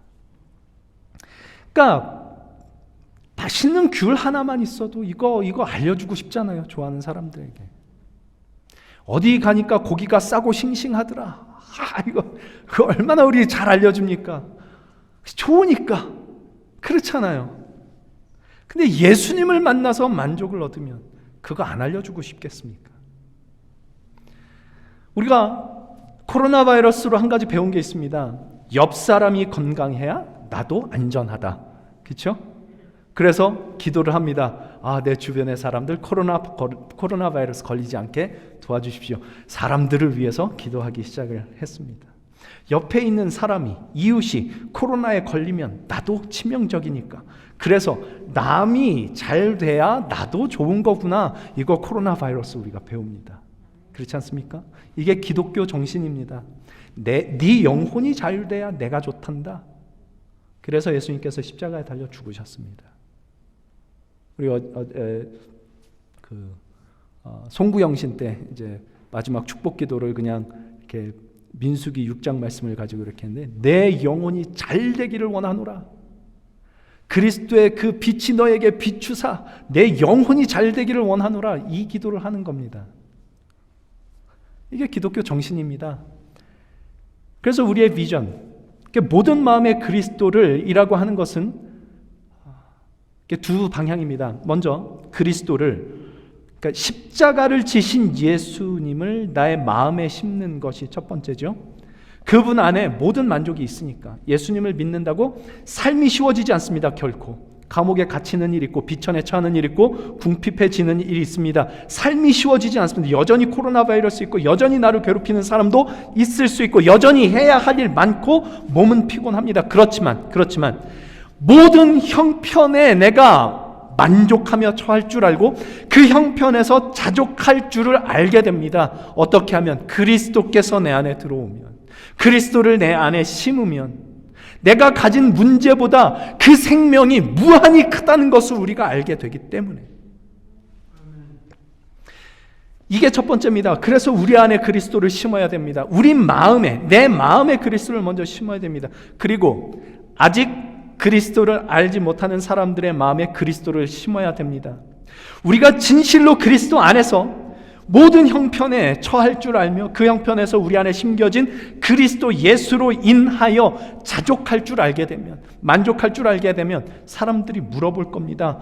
A: 그러니까 맛있는 귤 하나만 있어도 이거 알려주고 싶잖아요. 좋아하는 사람들에게. 어디 가니까 고기가 싸고 싱싱하더라. 이거 얼마나 우리 잘 알려줍니까? 좋으니까. 그렇잖아요. 근데 예수님을 만나서 만족을 얻으면 그거 안 알려주고 싶겠습니까? 우리가 코로나 바이러스로 한 가지 배운 게 있습니다. 옆 사람이 건강해야 나도 안전하다. 그렇죠? 그래서 기도를 합니다. 내 주변의 사람들 코로나 바이러스 걸리지 않게 도와주십시오. 사람들을 위해서 기도하기 시작을 했습니다. 옆에 있는 사람이, 이웃이 코로나에 걸리면 나도 치명적이니까. 그래서 남이 잘 돼야 나도 좋은 거구나. 이거 코로나 바이러스 우리가 배웁니다. 그렇지 않습니까? 이게 기독교 정신입니다. 네 영혼이 잘 돼야 내가 좋단다. 그래서 예수님께서 십자가에 달려 죽으셨습니다. 우리 송구영신 때 이제 마지막 축복 기도를 그냥 이렇게 민수기 6장 말씀을 가지고 이렇게 했는데, 내 영혼이 잘 되기를 원하노라. 그리스도의 그 빛이 너에게 비추사 내 영혼이 잘 되기를 원하노라. 이 기도를 하는 겁니다. 이게 기독교 정신입니다. 그래서 우리의 비전, 모든 마음의 그리스도를 이라고 하는 것은 두 방향입니다. 먼저 그리스도를, 그러니까 십자가를 지신 예수님을 나의 마음에 심는 것이 첫 번째죠. 그분 안에 모든 만족이 있으니까 예수님을 믿는다고 삶이 쉬워지지 않습니다. 결코. 감옥에 갇히는 일 있고 비천에 처하는 일 있고 궁핍해지는 일이 있습니다. 삶이 쉬워지지 않습니다. 여전히 코로나 바이러스 있고 여전히 나를 괴롭히는 사람도 있을 수 있고 여전히 해야 할 일 많고 몸은 피곤합니다. 그렇지만 모든 형편에 내가 만족하며 처할 줄 알고 그 형편에서 자족할 줄을 알게 됩니다. 어떻게 하면? 그리스도께서 내 안에 들어오면, 그리스도를 내 안에 심으면 내가 가진 문제보다 그 생명이 무한히 크다는 것을 우리가 알게 되기 때문에, 이게 첫 번째입니다. 그래서 우리 안에 그리스도를 심어야 됩니다. 우리 마음에, 내 마음에 그리스도를 먼저 심어야 됩니다. 그리고 아직 그리스도를 알지 못하는 사람들의 마음에 그리스도를 심어야 됩니다. 우리가 진실로 그리스도 안에서 모든 형편에 처할 줄 알며 그 형편에서 우리 안에 심겨진 그리스도 예수로 인하여 자족할 줄 알게 되면, 만족할 줄 알게 되면 사람들이 물어볼 겁니다.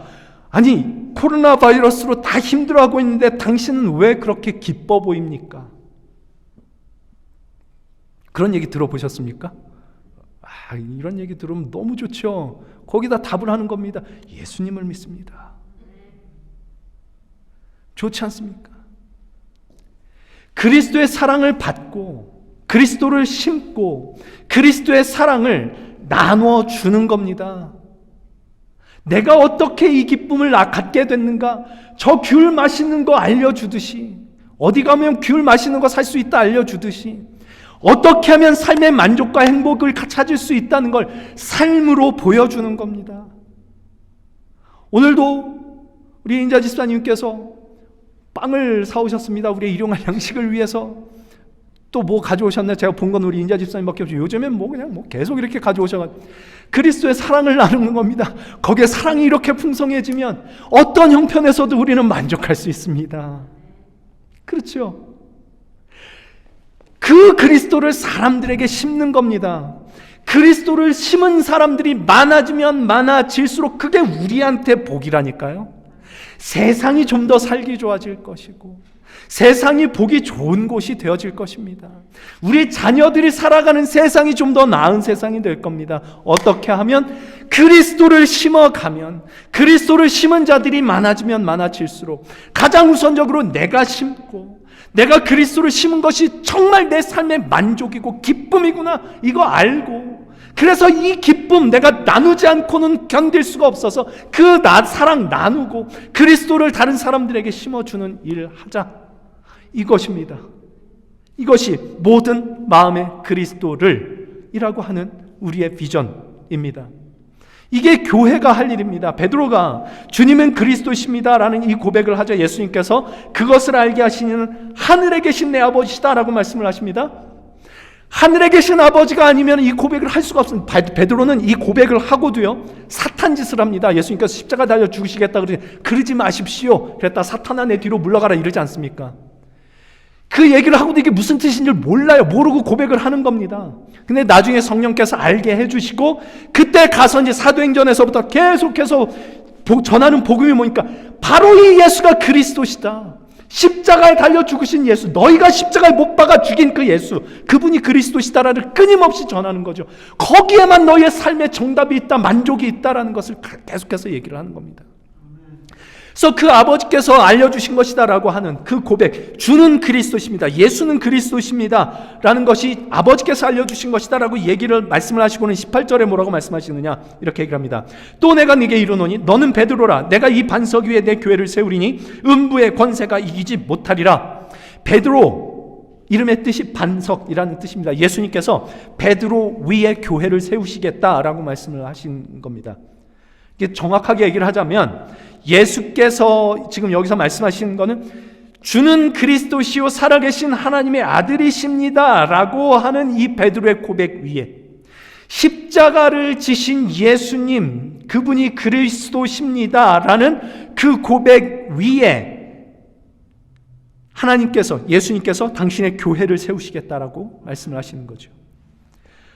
A: 아니, 코로나 바이러스로 다 힘들어하고 있는데 당신은 왜 그렇게 기뻐 보입니까? 그런 얘기 들어보셨습니까? 이런 얘기 들으면 너무 좋죠. 거기다 답을 하는 겁니다. 예수님을 믿습니다. 좋지 않습니까? 그리스도의 사랑을 받고 그리스도를 심고 그리스도의 사랑을 나누어 주는 겁니다. 내가 어떻게 이 기쁨을 갖게 됐는가? 저 귤 맛있는 거 알려주듯이, 어디 가면 귤 맛있는 거 살 수 있다 알려주듯이, 어떻게 하면 삶의 만족과 행복을 찾을 수 있다는 걸 삶으로 보여주는 겁니다. 오늘도 우리 인자 집사님께서 빵을 사오셨습니다. 우리의 일용할 양식을 위해서. 또 뭐 가져오셨나요? 제가 본 건 우리 인자 집사님밖에 없죠. 요즘엔 그냥 계속 이렇게 가져오셔가지고 그리스도의 사랑을 나누는 겁니다. 거기에 사랑이 이렇게 풍성해지면 어떤 형편에서도 우리는 만족할 수 있습니다. 그렇죠? 그 그리스도를 사람들에게 심는 겁니다. 그리스도를 심은 사람들이 많아지면 많아질수록 그게 우리한테 복이라니까요. 세상이 좀 더 살기 좋아질 것이고 세상이 보기 좋은 곳이 되어질 것입니다. 우리 자녀들이 살아가는 세상이 좀 더 나은 세상이 될 겁니다. 어떻게 하면? 그리스도를 심어가면, 그리스도를 심은 자들이 많아지면 많아질수록 가장 우선적으로 내가 심고 내가 그리스도를 심은 것이 정말 내 삶의 만족이고 기쁨이구나, 이거 알고, 그래서 이 기쁨 내가 나누지 않고는 견딜 수가 없어서 그 사랑 나누고 그리스도를 다른 사람들에게 심어주는 일을 하자, 이것입니다. 이것이 모든 마음의 그리스도를 이라고 하는 우리의 비전입니다. 이게 교회가 할 일입니다. 베드로가 주님은 그리스도십니다 라는 이 고백을 하자 예수님께서 그것을 알게 하시는 하늘에 계신 내 아버지시다 라고 말씀을 하십니다. 하늘에 계신 아버지가 아니면 이 고백을 할 수가 없습니다. 베드로는 이 고백을 하고도요 사탄 짓을 합니다. 예수님께서 십자가 달려 죽으시겠다 그러지 마십시오. 그랬다 사탄아 내 뒤로 물러가라 이러지 않습니까? 그 얘기를 하고도 이게 무슨 뜻인지 몰라요. 모르고 고백을 하는 겁니다. 근데 나중에 성령께서 알게 해주시고 그때 가서 이제 사도행전에서부터 계속해서 전하는 복음이 뭐니까 바로 이 예수가 그리스도시다. 십자가에 달려 죽으신 예수, 너희가 십자가에 못 박아 죽인 그 예수, 그분이 그리스도시다라를 끊임없이 전하는 거죠. 거기에만 너희의 삶의 정답이 있다, 만족이 있다라는 것을 계속해서 얘기를 하는 겁니다. 그래서 그 아버지께서 알려주신 것이다라고 하는 그 고백, 주는 그리스도십니다, 예수는 그리스도십니다 라는 것이 아버지께서 알려주신 것이다라고 말씀을 하시고는 18절에 뭐라고 말씀하시느냐, 이렇게 얘기를 합니다. 또 내가 네게 이르노니 너는 베드로라, 내가 이 반석 위에 내 교회를 세우리니 음부의 권세가 이기지 못하리라. 베드로, 이름의 뜻이 반석이라는 뜻입니다. 예수님께서 베드로 위에 교회를 세우시겠다라고 말씀을 하신 겁니다. 이게 정확하게 얘기를 하자면 예수께서 지금 여기서 말씀하시는 것은 주는 그리스도시요 살아계신 하나님의 아들이십니다 라고 하는 이 베드로의 고백 위에 십자가를 지신 예수님, 그분이 그리스도십니다 라는 그 고백 위에 하나님께서, 예수님께서 당신의 교회를 세우시겠다라고 말씀을 하시는 거죠.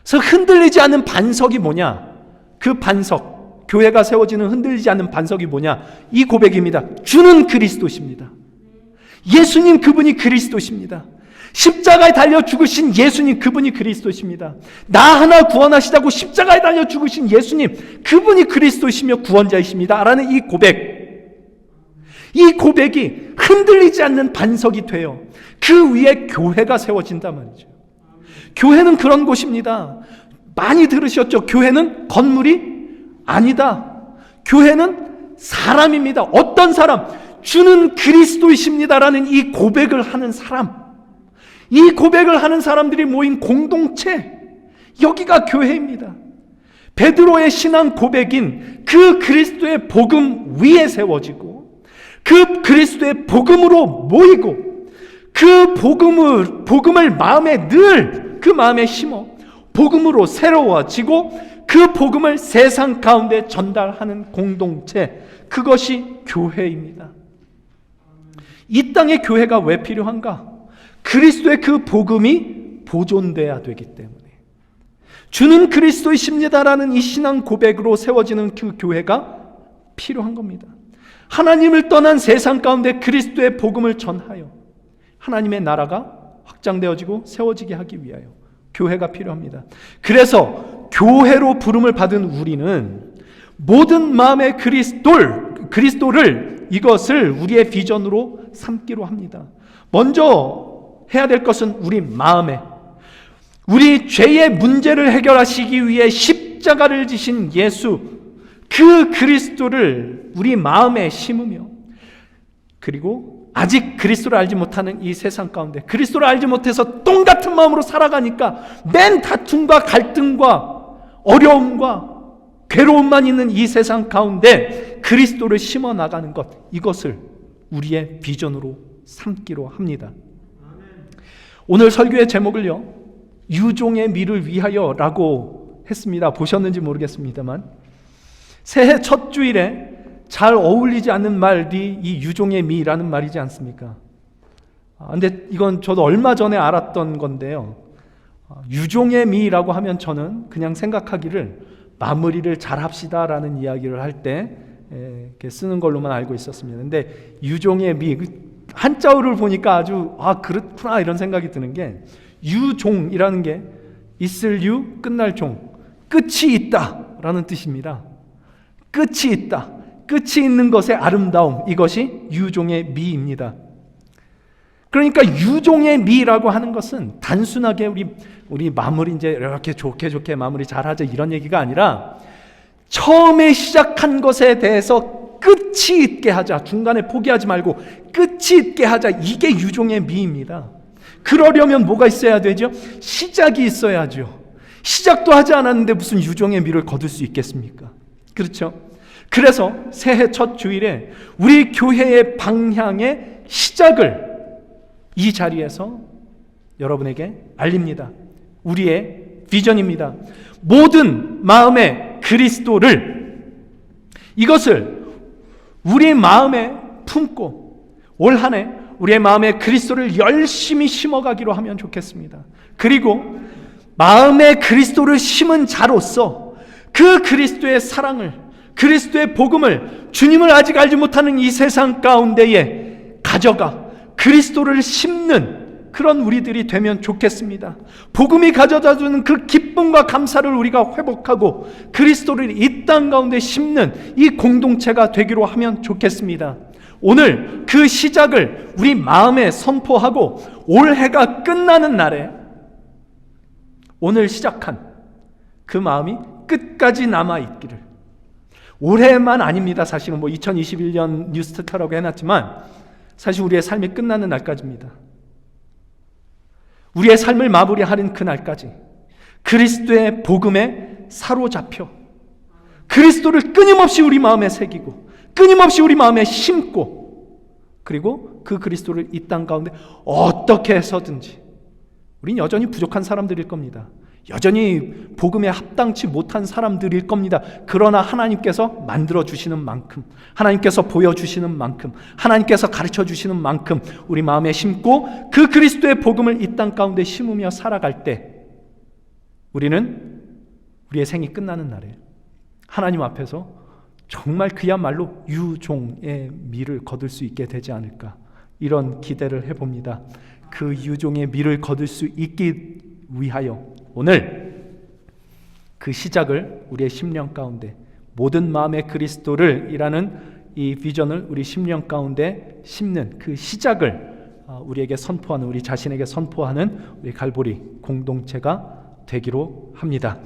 A: 그래서 흔들리지 않는 반석이 뭐냐? 그 반석, 교회가 세워지는 흔들리지 않는 반석이 뭐냐? 이 고백입니다. 주는 그리스도십니다. 예수님 그분이 그리스도십니다. 십자가에 달려 죽으신 예수님, 그분이 그리스도십니다. 나 하나 구원하시다고 십자가에 달려 죽으신 예수님, 그분이 그리스도시며 구원자이십니다 라는 이 고백이 흔들리지 않는 반석이 되어 그 위에 교회가 세워진단 말이죠. 교회는 그런 곳입니다. 많이 들으셨죠? 교회는 건물이 아니다. 교회는 사람입니다. 어떤 사람? 주는 그리스도이십니다라는 이 고백을 하는 사람, 이 고백을 하는 사람들이 모인 공동체, 여기가 교회입니다. 베드로의 신앙 고백인 그 그리스도의 복음 위에 세워지고 그 그리스도의 복음으로 모이고 그 복음을 마음에 늘 그 마음에 심어 복음으로 새로워지고 그 복음을 세상 가운데 전달하는 공동체, 그것이 교회입니다. 이 땅에 교회가 왜 필요한가? 그리스도의 그 복음이 보존돼야 되기 때문에, 주는 그리스도이십니다라는 이 신앙 고백으로 세워지는 그 교회가 필요한 겁니다. 하나님을 떠난 세상 가운데 그리스도의 복음을 전하여 하나님의 나라가 확장되어지고 세워지게 하기 위하여 교회가 필요합니다. 그래서 교회로 부름을 받은 우리는 모든 마음의 그리스도를 이것을 우리의 비전으로 삼기로 합니다. 먼저 해야 될 것은 우리 마음에, 우리 죄의 문제를 해결하시기 위해 십자가를 지신 예수, 그 그리스도를 우리 마음에 심으며, 그리고 아직 그리스도를 알지 못하는 이 세상 가운데 그리스도를 알지 못해서 똥 같은 마음으로 살아가니까 맨 다툼과 갈등과 어려움과 괴로움만 있는 이 세상 가운데 그리스도를 심어 나가는 것, 이것을 우리의 비전으로 삼기로 합니다. 오늘 설교의 제목을요, 유종의 미를 위하여 라고 했습니다. 보셨는지 모르겠습니다만 새해 첫 주일에 잘 어울리지 않는 말이 이 유종의 미라는 말이지 않습니까? 근데 이건 저도 얼마 전에 알았던 건데요, 유종의 미라고 하면 저는 그냥 생각하기를 마무리를 잘 합시다 라는 이야기를 할 때 쓰는 걸로만 알고 있었습니다. 근데 유종의 미, 한자어를 보니까 아주 그렇구나 이런 생각이 드는 게, 유종이라는 게 있을 유, 끝날 종, 끝이 있다 라는 뜻입니다. 끝이 있다, 끝이 있는 것의 아름다움, 이것이 유종의 미입니다. 그러니까 유종의 미라고 하는 것은 단순하게 우리 마무리 이제 이렇게 좋게 마무리 잘하자 이런 얘기가 아니라, 처음에 시작한 것에 대해서 끝이 있게 하자, 중간에 포기하지 말고 끝이 있게 하자, 이게 유종의 미입니다. 그러려면 뭐가 있어야 되죠? 시작이 있어야죠. 시작도 하지 않았는데 무슨 유종의 미를 거둘 수 있겠습니까? 그렇죠? 그래서 새해 첫 주일에 우리 교회의 방향의 시작을 이 자리에서 여러분에게 알립니다. 우리의 비전입니다. 모든 마음의 그리스도를, 이것을 우리 마음에 품고 올 한 해 우리의 마음에 그리스도를 열심히 심어가기로 하면 좋겠습니다. 그리고 마음에 그리스도를 심은 자로서 그 그리스도의 사랑을, 그리스도의 복음을, 주님을 아직 알지 못하는 이 세상 가운데에 가져가 그리스도를 심는 그런 우리들이 되면 좋겠습니다. 복음이 가져다주는 그 기쁨과 감사를 우리가 회복하고 그리스도를 이 땅 가운데 심는 이 공동체가 되기로 하면 좋겠습니다. 오늘 그 시작을 우리 마음에 선포하고 올해가 끝나는 날에 오늘 시작한 그 마음이 끝까지 남아있기를, 올해만 아닙니다. 사실은 2021년 뉴스타트라고 해놨지만 사실 우리의 삶이 끝나는 날까지입니다. 우리의 삶을 마무리하는 그 날까지 그리스도의 복음에 사로잡혀 그리스도를 끊임없이 우리 마음에 새기고 끊임없이 우리 마음에 심고, 그리고 그 그리스도를 이 땅 가운데 어떻게 해서든지, 우린 여전히 부족한 사람들일 겁니다. 여전히 복음에 합당치 못한 사람들일 겁니다. 그러나 하나님께서 만들어주시는 만큼, 하나님께서 보여주시는 만큼, 하나님께서 가르쳐주시는 만큼 우리 마음에 심고 그 그리스도의 복음을 이 땅 가운데 심으며 살아갈 때 우리는 우리의 생이 끝나는 날에 하나님 앞에서 정말 그야말로 유종의 미를 거둘 수 있게 되지 않을까, 이런 기대를 해봅니다. 그 유종의 미를 거둘 수 있기 위하여 오늘 그 시작을 우리의 심령 가운데 모든 마음의 그리스도를 이라는 이 비전을 우리 심령 가운데 심는 그 시작을 우리에게 선포하는, 우리 자신에게 선포하는 우리 갈보리 공동체가 되기로 합니다.